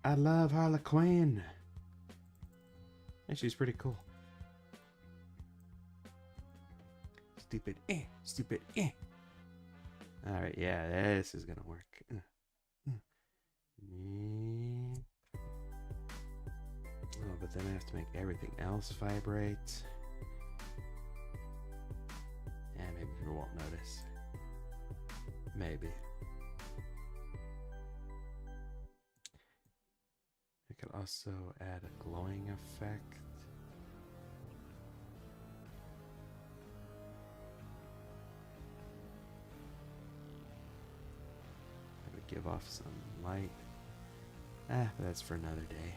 I love Harley Quinn. And she's pretty cool. Stupid, stupid, Alright, yeah, this is gonna work. Oh, but then I have to make everything else vibrate. Yeah, maybe people won't notice. Maybe. I could also add a glowing effect. I would give off some light. But that's for another day.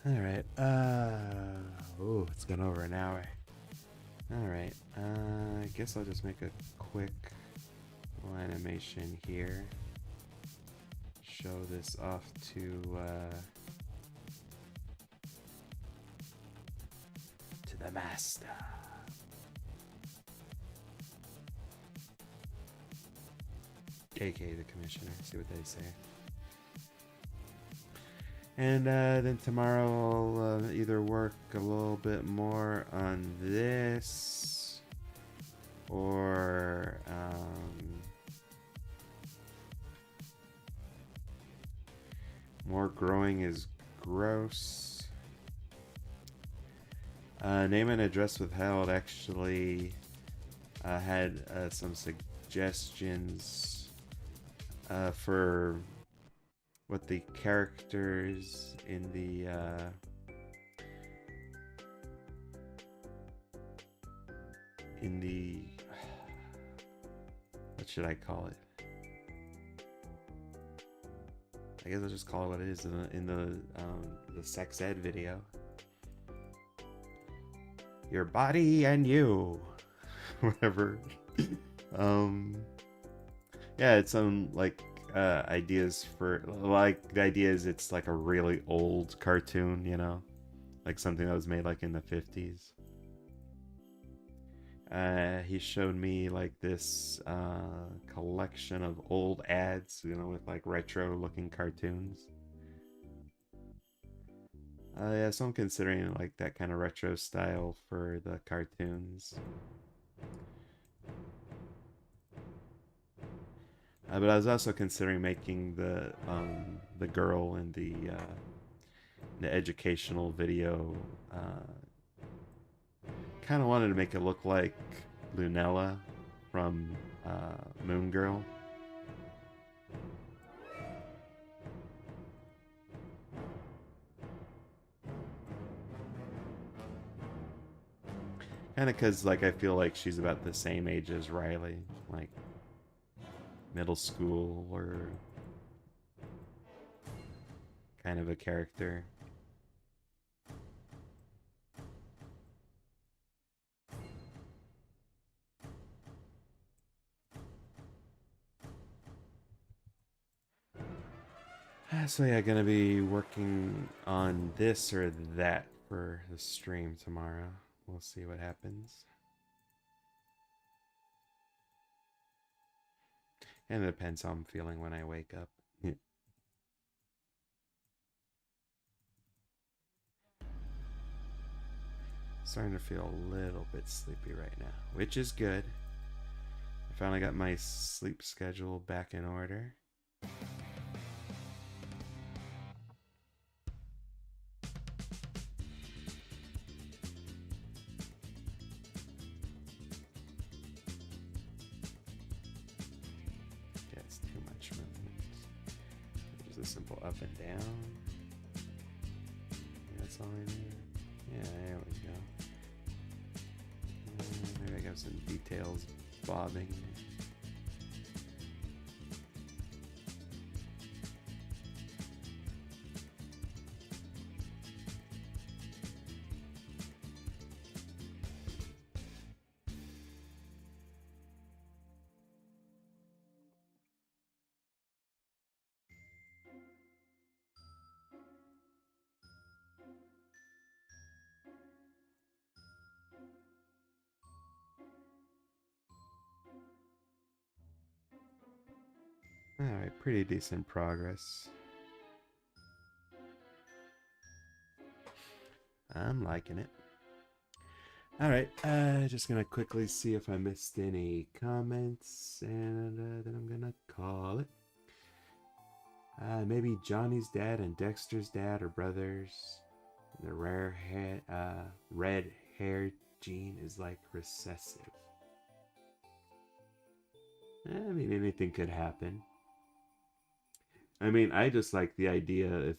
Alright, oh, it's gone over an hour. Alright, I guess I'll just make a quick little animation here. Show this off to the master. aka the commissioner, see what they say. And then tomorrow I'll either work a little bit more on this or more growing is gross. Name and address withheld actually had some suggestions for what the characters in the what should I call it? I guess I'll just call it what it is in the sex ed video. Your body and you, whatever. Yeah, it's some like ideas for, like, the idea is it's like a really old cartoon, you know, like something that was made like in the 50s. He showed me like this collection of old ads, you know, with like retro looking cartoons. Yeah, so I'm considering like that kind of retro style for the cartoons. But I was also considering making the girl in the educational video. Kind of wanted to make it look like Lunella from Moon Girl. Kind of because, like, I feel like she's about the same age as Riley, like middle school or kind of a character. So yeah, gonna be working on this or that for the stream tomorrow. We'll see what happens. And it depends how I'm feeling when I wake up. Starting to feel a little bit sleepy right now, which is good. I finally got my sleep schedule back in order. Yeah, it's too much movement. There's a simple up and down. That's all I need. Yeah, there we go. Maybe I got some details bobbing. pretty decent progress. I'm liking it. Alright, just gonna quickly see if I missed any comments, and then I'm gonna call it. Maybe Johnny's dad and Dexter's dad are brothers. The red-haired gene is like recessive. I mean, anything could happen. I mean, I just like the idea if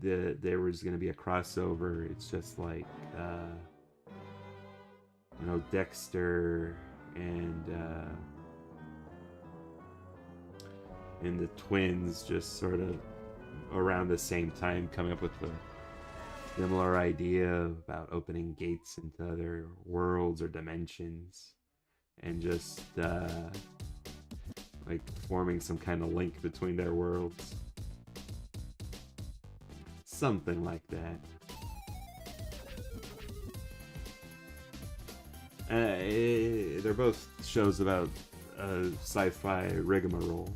there was going to be a crossover. It's just like, you know, Dexter and the twins just sort of around the same time coming up with a similar idea about opening gates into other worlds or dimensions, and just like forming some kind of link between their worlds. Something like that. They're both shows about sci-fi rigmarole,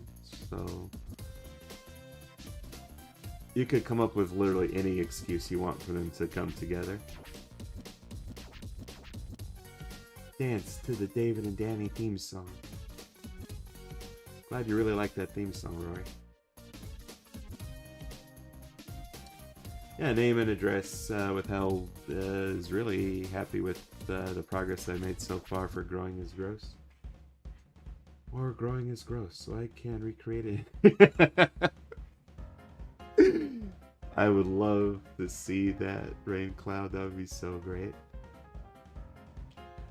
so you could come up with literally any excuse you want for them to come together. Dance to the David and Danny theme song. Glad you really like that theme song, Rory. Yeah, name and address. Withheld is really happy with the progress I made so far for Growing is Gross. Or Growing is Gross, so I can recreate it. I would love to see that rain cloud. That would be so great.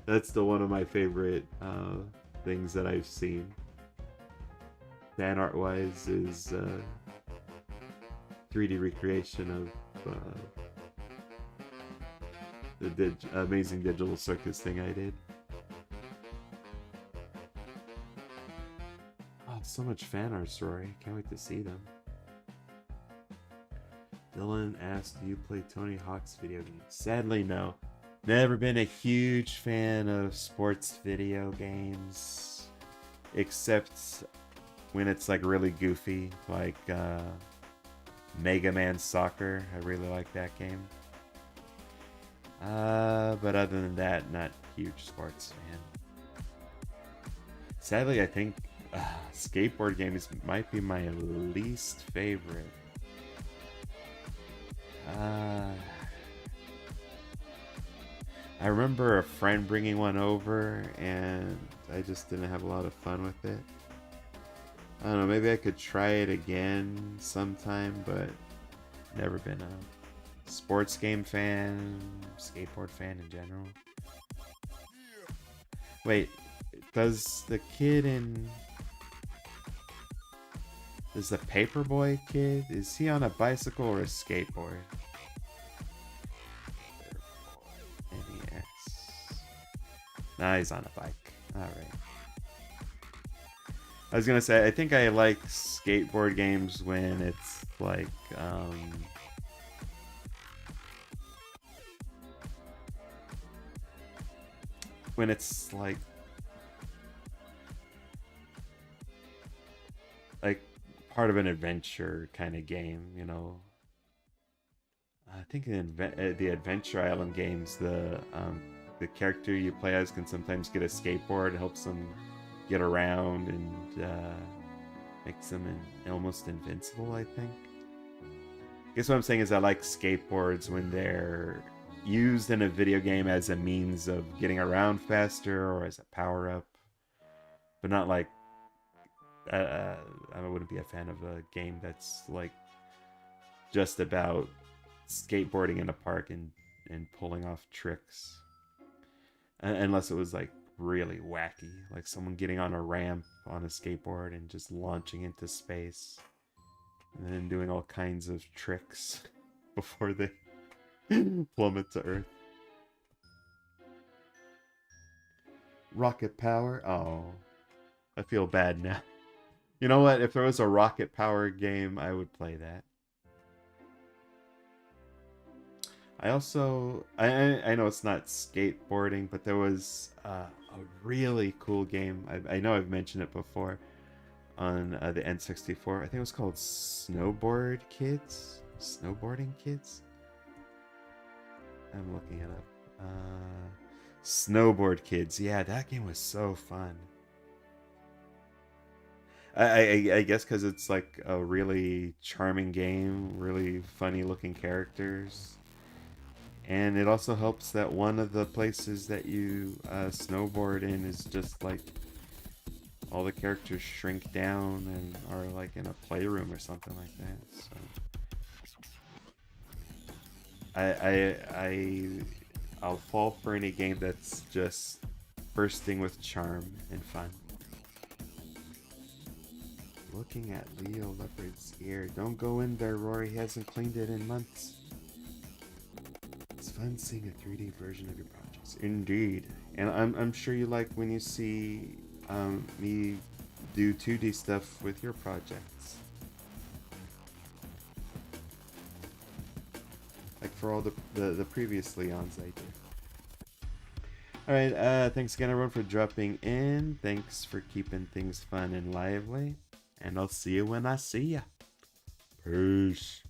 That's the one of my favorite things that I've seen. Fan art wise is 3D recreation of the amazing digital circus thing I did. Oh, so much fan art, Rory. Can't wait to see them. Dylan asked, do you play Tony Hawk's video games? Sadly, no. Never been a huge fan of sports video games. Except when it's like really goofy, like Mega Man Soccer. I really like that game. But other than that, not huge sports fan. Sadly, I think skateboard games might be my least favorite. I remember a friend bringing one over, and I just didn't have a lot of fun with it. I don't know, maybe I could try it again sometime, but never been a sports game fan, skateboard fan in general. Wait, does the Paperboy kid, is he on a bicycle or a skateboard? NES. Nah, he's on a bike. Alright. I was gonna say, I think I like skateboard games when it's like, when it's like part of an adventure kind of game, you know. I think in the Adventure Island games, the character you play as can sometimes get a skateboard. It helps them get around and makes them almost invincible, I think. I guess what I'm saying is I like skateboards when they're used in a video game as a means of getting around faster or as a power-up, but not like I wouldn't be a fan of a game that's like just about skateboarding in a park and pulling off tricks, unless it was like really wacky, like someone getting on a ramp on a skateboard and just launching into space and then doing all kinds of tricks before they plummet to Earth. Rocket power? Oh, I feel bad now. You know what? If there was a rocket power game, I would play that. I also, I know it's not skateboarding, but there was a really cool game. I know I've mentioned it before. on the N64. I think it was called Snowboard Kids? Snowboarding Kids? I'm looking it up. Snowboard Kids. Yeah, that game was so fun. I guess because it's like a really charming game, really funny looking characters. And it also helps that one of the places that you snowboard in is just like all the characters shrink down and are like in a playroom or something like that. So I'll fall for any game that's just bursting with charm and fun. Looking at Leo Leopard's ear. Don't go in there, Rory. He hasn't cleaned it in months. It's fun seeing a 3D version of your projects. Indeed. And I'm sure you like when you see me do 2D stuff with your projects. Like for all the previous Leons I did. Alright, thanks again everyone for dropping in. Thanks for keeping things fun and lively. And I'll see you when I see ya. Peace.